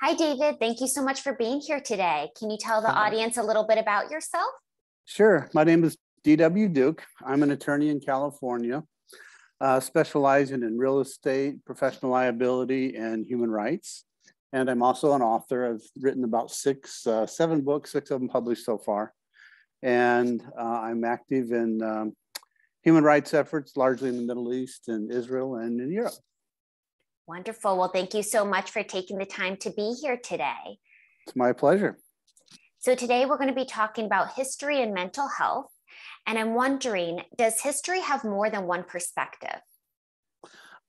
Hi, David. Thank you so much for being here today. Can you tell the Hi. audience a little bit about yourself? Sure. My name is D.W. Duke. I'm an attorney in California, specializing in real estate, professional liability, and human rights. And I'm also an author. I've written about seven books, six of them published so far. And I'm active in human rights efforts, largely in the Middle East and Israel and in Europe. Wonderful. Well, thank you so much for taking the time to be here today. It's my pleasure. So today we're going to be talking about history and mental health. And I'm wondering, does history have more than one perspective?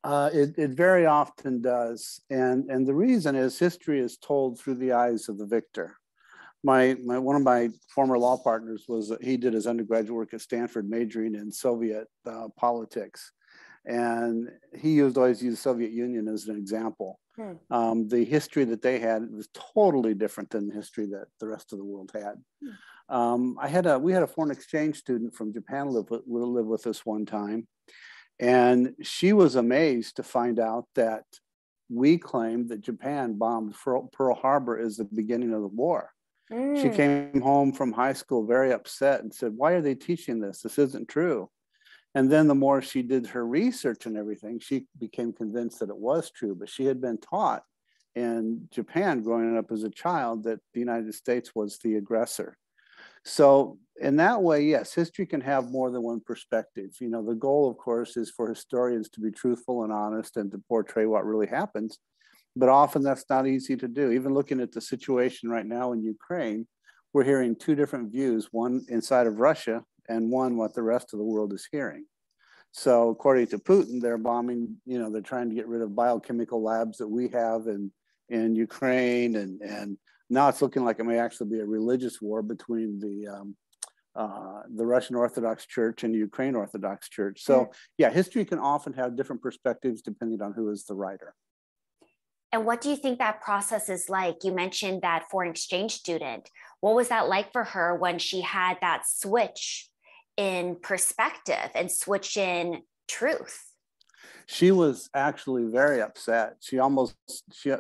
It very often does. And the reason is history is told through the eyes of the victor. One of my former law partners he did his undergraduate work at Stanford, majoring in Soviet politics. And he always used the Soviet Union as an example. The history that they had was totally different than the history that the rest of the world had. We had a foreign exchange student from Japan live with us one time, and she was amazed to find out that we claimed that Japan bombed Pearl Harbor as the beginning of the war. She came home from high school very upset and said, "Why are they teaching this? This isn't true." And then the more she did her research and everything, she became convinced that it was true. But she had been taught in Japan growing up as a child that the United States was the aggressor. So in that way, yes, history can have more than one perspective. You know, the goal, of course, is for historians to be truthful and honest and to portray what really happens. But often that's not easy to do. Even looking at the situation right now in Ukraine, we're hearing two different views, one inside of Russia and one what the rest of the world is hearing. So according to Putin, they're bombing, they're trying to get rid of biochemical labs that we have in Ukraine. And now it's looking like it may actually be a religious war between the Russian Orthodox Church and the Ukraine Orthodox Church. So yeah, history can often have different perspectives depending on who is the writer. And what do you think that process is like? You mentioned that foreign exchange student. What was that like for her when she had that switch in perspective and switch in truth? She was actually very upset. She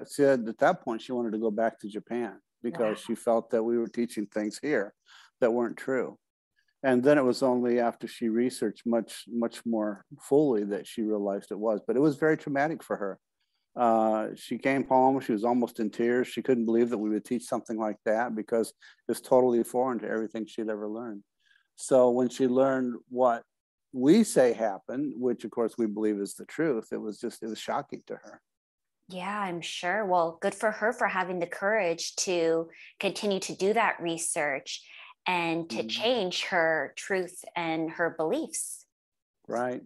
said at that point she wanted to go back to Japan because she felt that we were teaching things here that weren't true. And then it was only after she researched much more fully that she realized it was. But it was very traumatic for her. She came home, she was almost in tears. She couldn't believe that we would teach something like that because it's totally foreign to everything she'd ever learned. So when she learned what we say happened, which of course we believe is the truth, it was shocking to her. Yeah, I'm sure. Well, good for her for having the courage to continue to do that research and to change her truth and her beliefs. Right.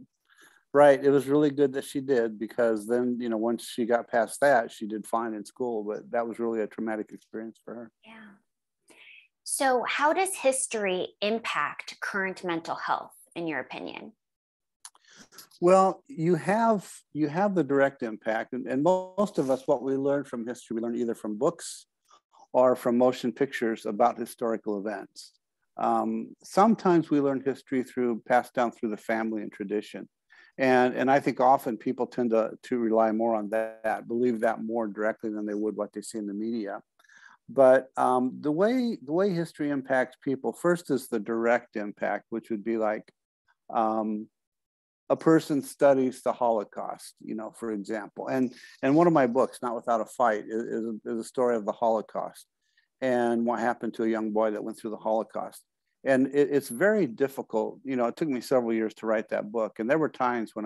Right. It was really good that she did because then, once she got past that, she did fine in school, but that was really a traumatic experience for her. Yeah. So how does history impact current mental health, in your opinion? Well, you have the direct impact. And most of us, what we learn from history, we learn either from books or from motion pictures about historical events. Sometimes we learn history passed down through the family and tradition. And I think often people tend to rely more on that, believe that more directly than they would what they see in the media. But the way history impacts people, first is the direct impact, which would be like a person studies the Holocaust, for example. And one of my books, Not Without a Fight, is a story of the Holocaust and what happened to a young boy that went through the Holocaust. And it's very difficult. It took me several years to write that book. And there were times when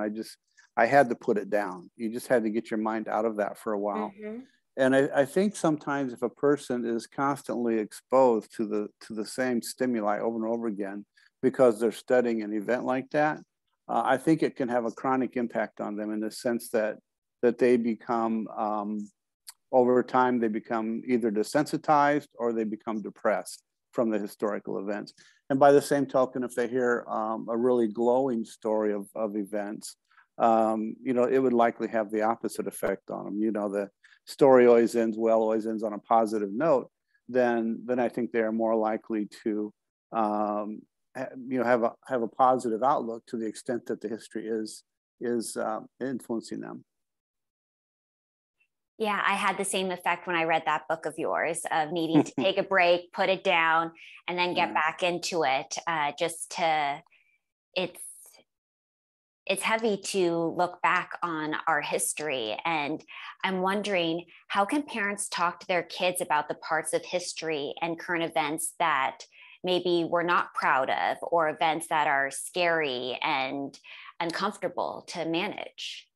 I had to put it down. You just had to get your mind out of that for a while. And I think sometimes if a person is constantly exposed to the same stimuli over and over again, because they're studying an event like that, I think it can have a chronic impact on them in the sense that they become, over time, they become either desensitized or they become depressed from the historical events. And by the same token, if they hear a really glowing story of events, it would likely have the opposite effect on them. The story always ends well, always ends on a positive note, then I think they are more likely to have a positive outlook to the extent that the history is influencing them. Yeah, I had the same effect when I read that book of yours of needing to take a break, put it down, and then get Yeah. back into it. Just to, it's it's heavy to look back on our history, and I'm wondering, how can parents talk to their kids about the parts of history and current events that maybe we're not proud of, or events that are scary and uncomfortable to manage?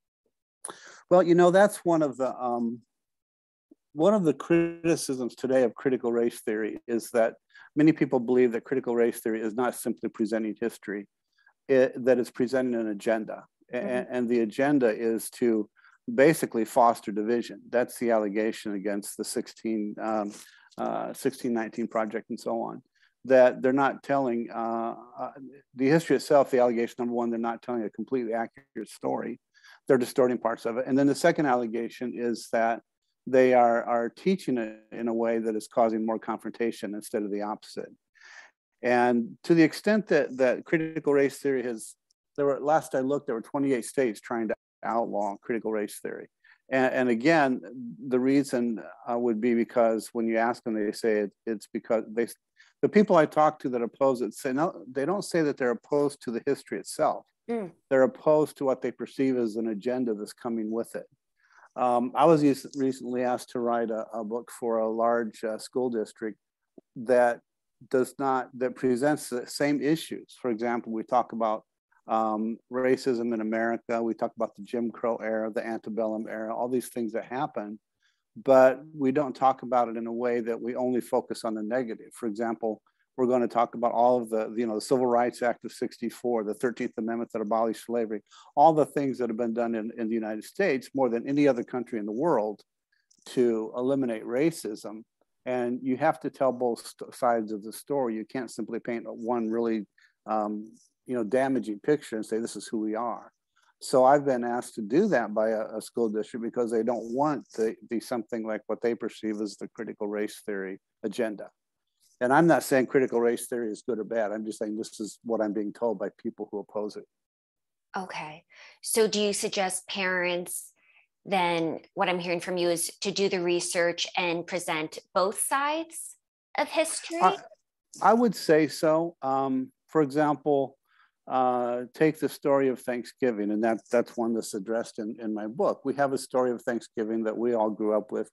Well, that's one of the criticisms today of critical race theory is that many people believe that critical race theory is not simply presenting history, that it's presenting an agenda. Mhm. And the agenda is to basically foster division. That's the allegation against the 1619 Project and so on. That they're not telling the history itself, the allegation number one, they're not telling a completely accurate story. They're distorting parts of it. And then the second allegation is that they are teaching it in a way that is causing more confrontation instead of the opposite. And to the extent that critical race theory last I looked, there were 28 states trying to outlaw critical race theory. And again, the reason would be because when you ask them, they say it's because the people I talk to that oppose it say, no, they don't say that they're opposed to the history itself. Mm. They're opposed to what they perceive as an agenda that's coming with it. I was recently asked to write a book for a large school district that presents the same issues. For example, we talk about racism in America. We talk about the Jim Crow era, the antebellum era, all these things that happen, but we don't talk about it in a way that we only focus on the negative. For example, we're going to talk about all of the Civil Rights Act of 64, the 13th Amendment that abolished slavery, all the things that have been done in the United States more than any other country in the world to eliminate racism. And you have to tell both sides of the story. You can't simply paint one really damaging picture and say, this is who we are. So I've been asked to do that by a school district because they don't want to be something like what they perceive as the critical race theory agenda. And I'm not saying critical race theory is good or bad. I'm just saying this is what I'm being told by people who oppose it. Okay. So do you suggest parents, then what I'm hearing from you is to do the research and present both sides of history? I would say so. For example, take the story of Thanksgiving, and that's one that's addressed in my book. We have a story of Thanksgiving that we all grew up with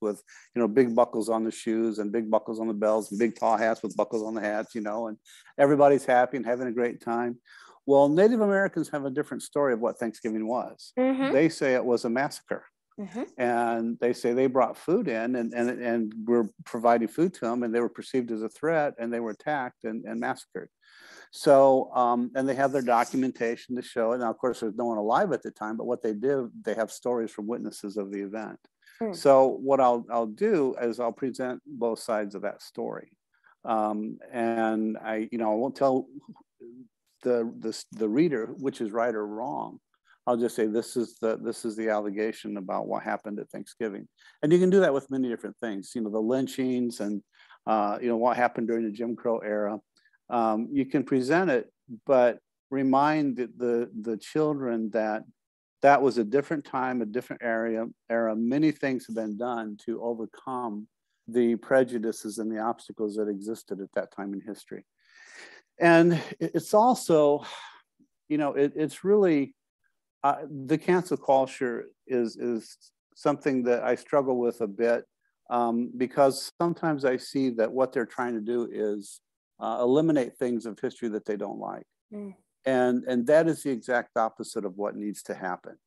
big buckles on the shoes and big buckles on the bells and big tall hats with buckles on the hats, and everybody's happy and having a great time. Well, Native Americans have a different story of what Thanksgiving was. Mm-hmm. They say it was a massacre. Mm-hmm. And they say they brought food in and were providing food to them, and they were perceived as a threat, and they were attacked and massacred. So, and they have their documentation to show it. Now, of course, there's no one alive at the time, but what they did, they have stories from witnesses of the event. So what I'll do is I'll present both sides of that story. And I won't tell the reader which is right or wrong. I'll just say this is the allegation about what happened at Thanksgiving, and you can do that with many different things. The lynchings and what happened during the Jim Crow era. You can present it, but remind the children that was a different time, a different era. Many things have been done to overcome the prejudices and the obstacles that existed at that time in history. And it's also, it's really. The cancel culture is something that I struggle with a bit because sometimes I see that what they're trying to do is eliminate things of history that they don't like. And that is the exact opposite of what needs to happen.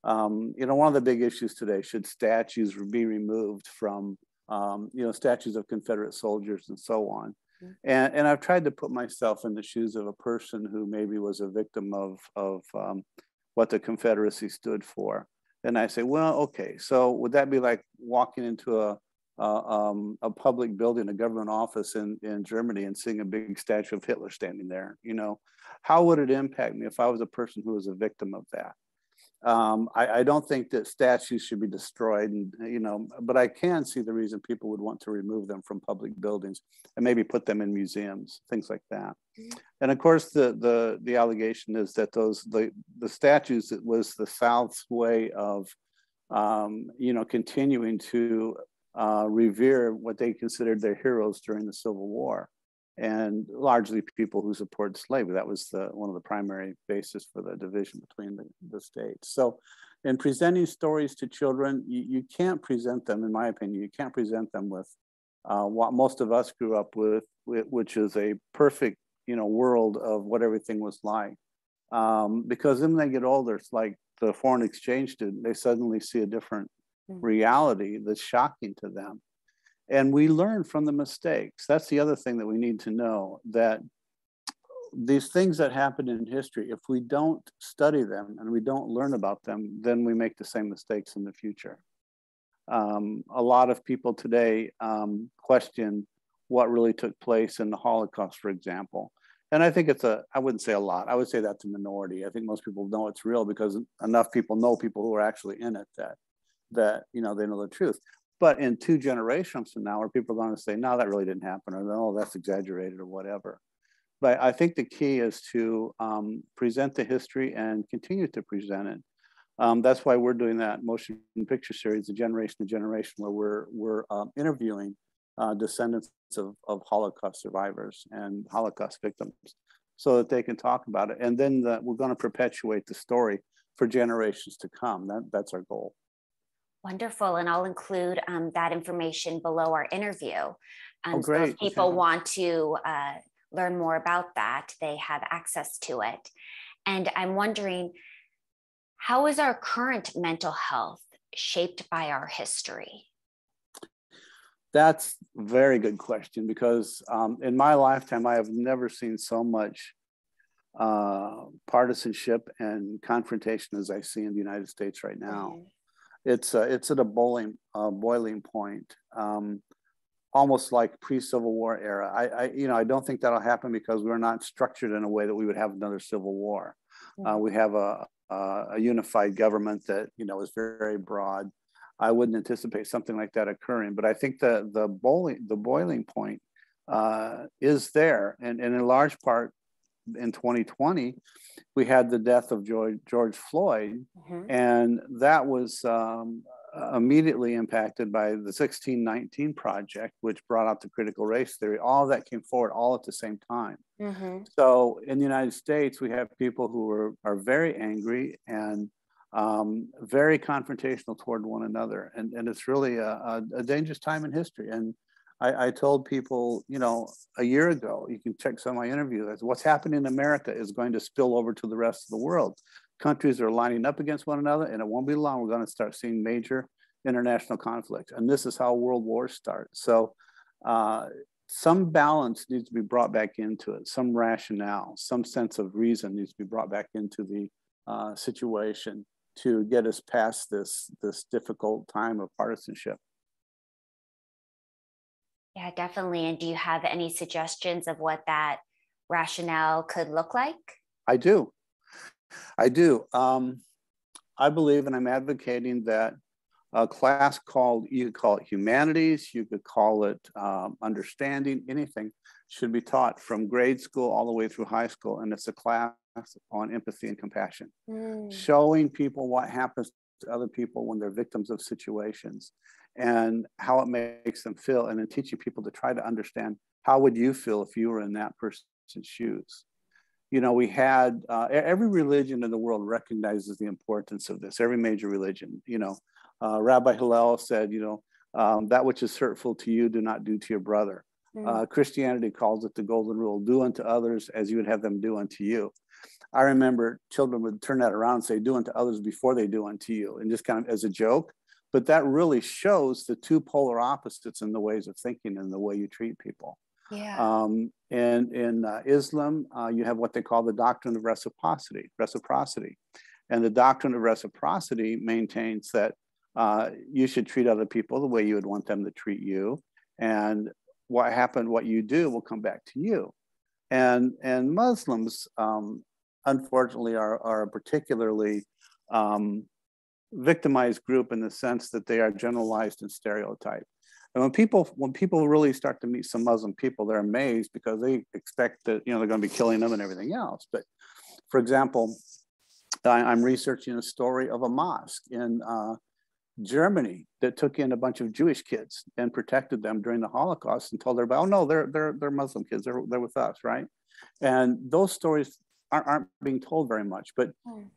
One of the big issues today, should statues be removed from, statues of Confederate soldiers and so on. And I've tried to put myself in the shoes of a person who maybe was a victim of what the Confederacy stood for. And I say, well, okay, so would that be like walking into a public building, a government office in Germany and seeing a big statue of Hitler standing there? How would it impact me if I was a person who was a victim of that? I don't think that statues should be destroyed, but I can see the reason people would want to remove them from public buildings and maybe put them in museums, things like that. And of course, the allegation is that the statues, it was the South's way of continuing to revere what they considered their heroes during the Civil War, and largely people who supported slavery. That was one of the primary bases for the division between the states. So in presenting stories to children, you can't present them, in my opinion, you can't present them with what most of us grew up with, which is a perfect, world of what everything was like. Because then when they get older, it's like the foreign exchange student, they suddenly see a different reality that's shocking to them. And we learn from the mistakes. That's the other thing that we need to know, that these things that happen in history, if we don't study them and we don't learn about them, then we make the same mistakes in the future. A lot of people today question what really took place in the Holocaust, for example. And I think I wouldn't say a lot, I would say that's a minority. I think most people know it's real because enough people know people who are actually in it that they know the truth. But in 2 generations from now, where people are going to say, no, that really didn't happen, or no, that's exaggerated, or whatever. But I think the key is to present the history and continue to present it. That's why we're doing that motion picture series, the Generation to Generation, where we're interviewing descendants of Holocaust survivors and Holocaust victims, so that they can talk about it. And then we're going to perpetuate the story for generations to come. That's our goal. Wonderful. And I'll include that information below our interview. Oh, great. So if people want to learn more about that, they have access to it. And I'm wondering, how is our current mental health shaped by our history? That's a very good question, because in my lifetime, I have never seen so much partisanship and confrontation as I see in the United States right now. It's at a boiling point, almost like pre-Civil War era. I don't think that'll happen because we're not structured in a way that we would have another civil war. We have a unified government that is very broad. I wouldn't anticipate something like that occurring, but I think the boiling point is there, and in large part, in 2020, we had the death of George Floyd, and that was immediately impacted by the 1619 Project, which brought out the critical race theory. All of that came forward all at the same time. So in the United States, we have people who are very angry and very confrontational toward one another, and it's really a dangerous time in history. And I told people, a year ago, you can check some of my interviews, what's happening in America is going to spill over to the rest of the world. Countries are lining up against one another, and it won't be long, we're going to start seeing major international conflicts. And this is how world wars start. So some balance needs to be brought back into it, some rationale, some sense of reason needs to be brought back into the situation to get us past this difficult time of partisanship. Yeah, definitely. And do you have any suggestions of what that rationale could look like? I do. I believe, and I'm advocating that a class you could call it humanities, you could call it understanding, anything should be taught from grade school all the way through high school. And it's a class on empathy and compassion, showing people what happens to other people when they're victims of situations and how it makes them feel, and then teaching people to try to understand, how would you feel if you were in that person's shoes? We had every religion in the world recognizes the importance of this, every major religion. Rabbi Hillel said, that which is hurtful to you, do not do to your brother. Christianity calls it the golden rule, do unto others as you would have them do unto you. I remember children would turn that around and say, do unto others before they do unto you, and just kind of as a joke. But that really shows the two polar opposites in the ways of thinking and the way you treat people. Yeah. And in Islam, you have what they call the doctrine of reciprocity. And the doctrine of reciprocity maintains that you should treat other people the way you would want them to treat you. And what you do will come back to you. And Muslims, unfortunately, are a particularly victimized group in the sense that they are generalized and stereotyped. And when people really start to meet some Muslim people, they're amazed because they expect that they're going to be killing them and everything else. But for example, I'm researching a story of a mosque in Germany that took in a bunch of Jewish kids and protected them during the Holocaust and told everybody, oh no, they're Muslim kids, they're with us, right? And those stories aren't being told very much, but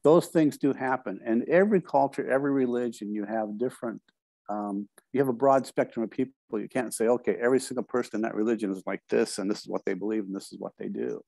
those things do happen. And every culture, every religion, you have different, you have a broad spectrum of people. You can't say, okay, every single person in that religion is like this, and this is what they believe, and this is what they do.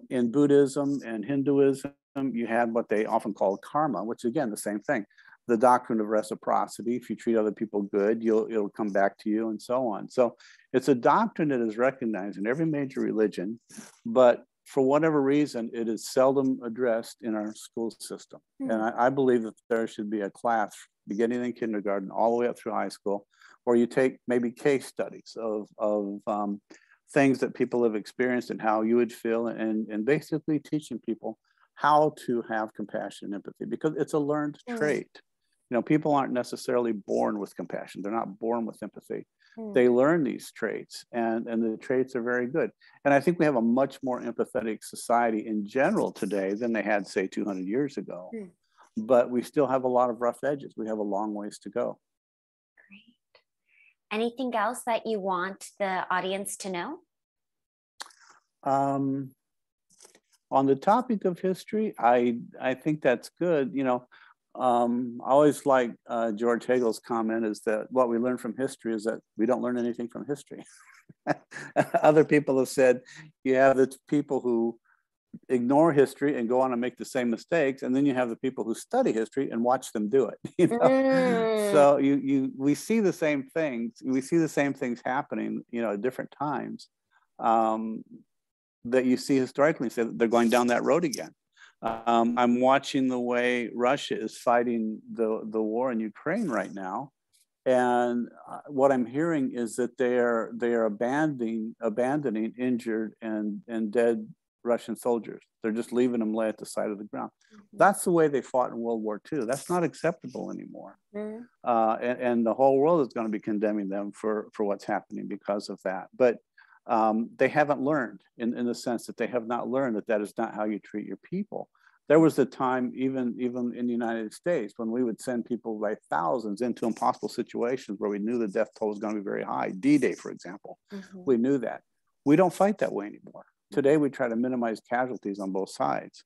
In Buddhism and Hinduism, you have what they often call karma, which again, the same thing. The doctrine of reciprocity. If you treat other people good, it'll come back to you, and so on. So it's a doctrine that is recognized in every major religion, but for whatever reason, it is seldom addressed in our school system. And I believe that there should be a class beginning in kindergarten all the way up through high school, where you take maybe case studies of things that people have experienced and how you would feel, and basically teaching people how to have compassion and empathy, because it's a learned trait. You know, people aren't necessarily born with compassion. They're not born with empathy. They learn these traits, and the traits are very good. And I think we have a much more empathetic society in general today than they had, say, 200 years ago. But we still have a lot of rough edges. We have a long ways to go. Great. Anything else that you want the audience to know? On the topic of history, I think that's good. You know, I always like George Hegel's comment is that what we learn from history is that we don't learn anything from history. Other people have said you have the people who ignore history and go on and make the same mistakes, and then you have the people who study history and watch them do it. You know? So we see the same things. We see the same things happening, you know, at different times. That you see historically, say that they're going down that road again. I'm watching the way Russia is fighting the war in Ukraine right now, and what I'm hearing is that they are abandoning injured and dead Russian soldiers. They're just leaving them lay at the side of the ground. That's the way they fought in World War II. That's not acceptable anymore. And the whole world is going to be condemning them for what's happening because of that. But they haven't learned in the sense that they have not learned that is not how you treat your people. There was a time, even in the United States, when we would send people by thousands into impossible situations where we knew the death toll was going to be very high. D-Day, for example, we knew that. We don't fight that way anymore. Today, we try to minimize casualties on both sides.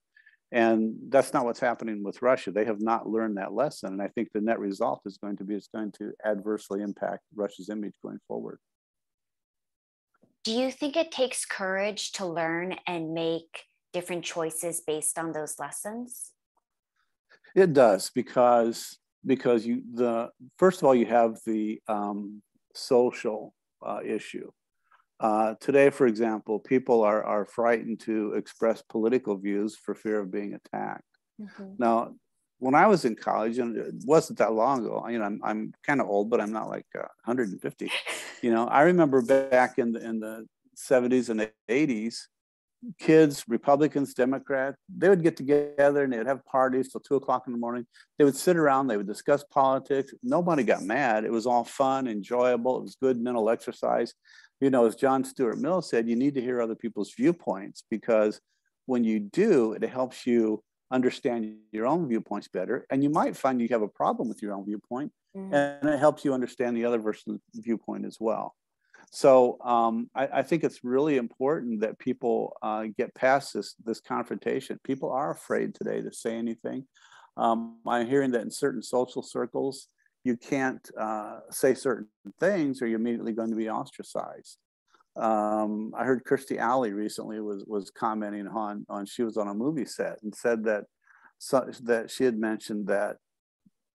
And that's not what's happening with Russia. They have not learned that lesson. And I think the net result is going to be it's going to adversely impact Russia's image going forward. Do you think it takes courage to learn and make different choices based on those lessons? It does, because first of all, you have the social issue. Today, for example, people are frightened to express political views for fear of being attacked. Now, when I was in college, and it wasn't that long ago, you know, I'm kind of old, but I'm not like 150. You know, I remember back in the 70s and 80s, kids, Republicans, Democrats, they would get together and they would have parties till 2 o'clock in the morning. They would sit around, they would discuss politics. Nobody got mad. It was all fun, enjoyable. It was good mental exercise. You know, as John Stuart Mill said, you need to hear other people's viewpoints, because when you do, it helps you understand your own viewpoints better. And you might find you have a problem with your own viewpoint, and it helps you understand the other person's viewpoint as well. So I think it's really important that people get past this confrontation. People are afraid today to say anything. I'm hearing that in certain social circles, you can't say certain things or you're immediately going to be ostracized. I heard Kirstie Alley recently was commenting on she was on a movie set and said that she had mentioned that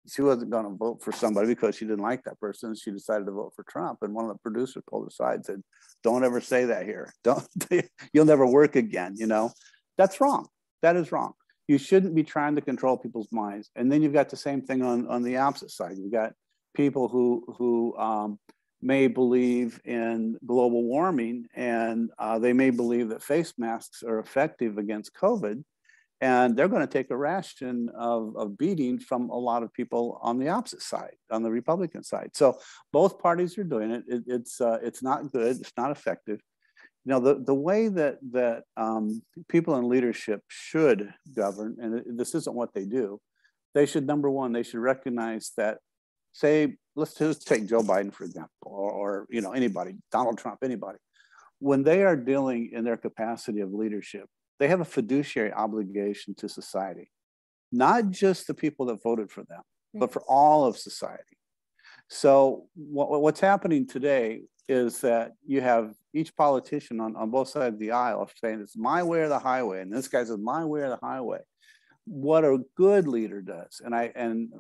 she wasn't going to vote for somebody because she didn't like that person. She decided to vote for Trump. And one of the producers pulled her aside and said, "Don't ever say that here. You'll never work again." You know, that's wrong. That is wrong. You shouldn't be trying to control people's minds. And then you've got the same thing on the opposite side. You've got people who may believe in global warming, and they may believe that face masks are effective against COVID. And they're going to take a ration of beating from a lot of people on the opposite side, on the Republican side. So both parties are doing it. It's not good. It's not effective. You know, the way that people in leadership should govern, and this isn't what they do. They should, number one, they should recognize that say, let's just take Joe Biden, for example, or you know, anybody, Donald Trump, anybody. When they are dealing in their capacity of leadership, they have a fiduciary obligation to society, not just the people that voted for them, but for all of society. So what's happening today is that you have each politician on both sides of the aisle saying it's my way or the highway, and this guy says my way or the highway. What a good leader does, and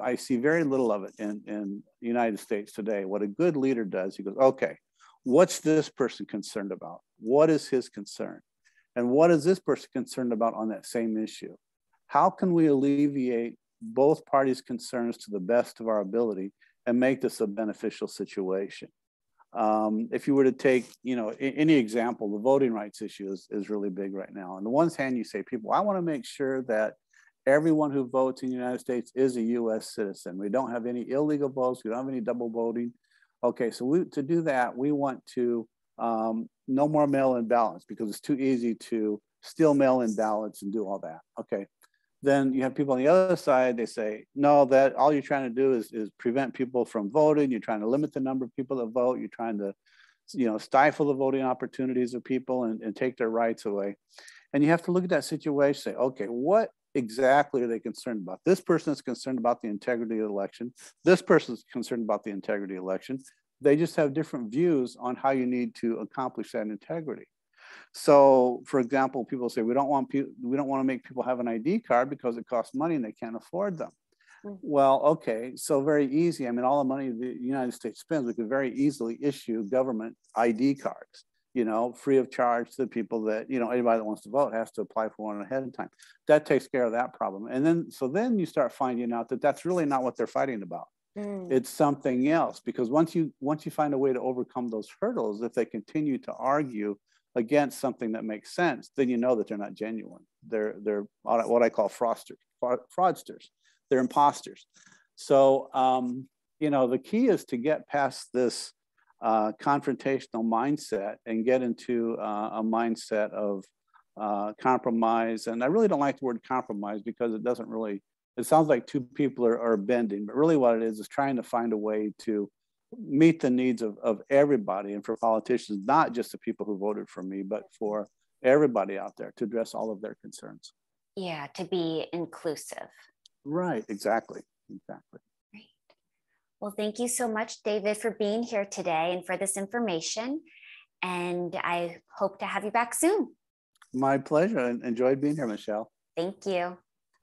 I see very little of it in the United States today. What a good leader does, he goes, okay, what's this person concerned about? What is his concern? And what is this person concerned about on that same issue? How can we alleviate both parties' concerns to the best of our ability and make this a beneficial situation? If you were to take, you know, any example, the voting rights issue is really big right now. On the one hand, you say, people, I want to make sure that everyone who votes in the United States is a US citizen. We don't have any illegal votes. We don't have any double voting. Okay, so to do that, we want to no more mail-in ballots because it's too easy to steal mail-in ballots and do all that. Okay, then you have people on the other side, they say, no, that all you're trying to do is prevent people from voting. You're trying to limit the number of people that vote. You're trying to, you know, stifle the voting opportunities of people and take their rights away. And you have to look at that situation, say, okay, what exactly are they concerned about? This person is concerned about the integrity of the election. This person is concerned about the integrity of the election. They just have different views on how you need to accomplish that integrity. So, for example, people say we don't want to make people have an ID card because it costs money and they can't afford them. Well, okay, so very easy. I mean, all the money the United States spends, we could very easily issue government ID cards, you know, free of charge to the people that, you know, anybody that wants to vote has to apply for one ahead of time. That takes care of that problem. And then you start finding out that that's really not what they're fighting about. It's something else, because once you find a way to overcome those hurdles, if they continue to argue against something that makes sense, then you know that they're not genuine. They're what I call fraudsters. They're imposters. So, you know, the key is to get past this confrontational mindset and get into a mindset of compromise. And I really don't like the word compromise because it doesn't really, it sounds like two people are bending, but really what it is trying to find a way to meet the needs of everybody, and for politicians, not just the people who voted for me, but for everybody out there, to address all of their concerns. Yeah, to be inclusive. Right, exactly. Great. Well, thank you so much, David, for being here today and for this information. And I hope to have you back soon. My pleasure. I enjoyed being here, Michelle. Thank you.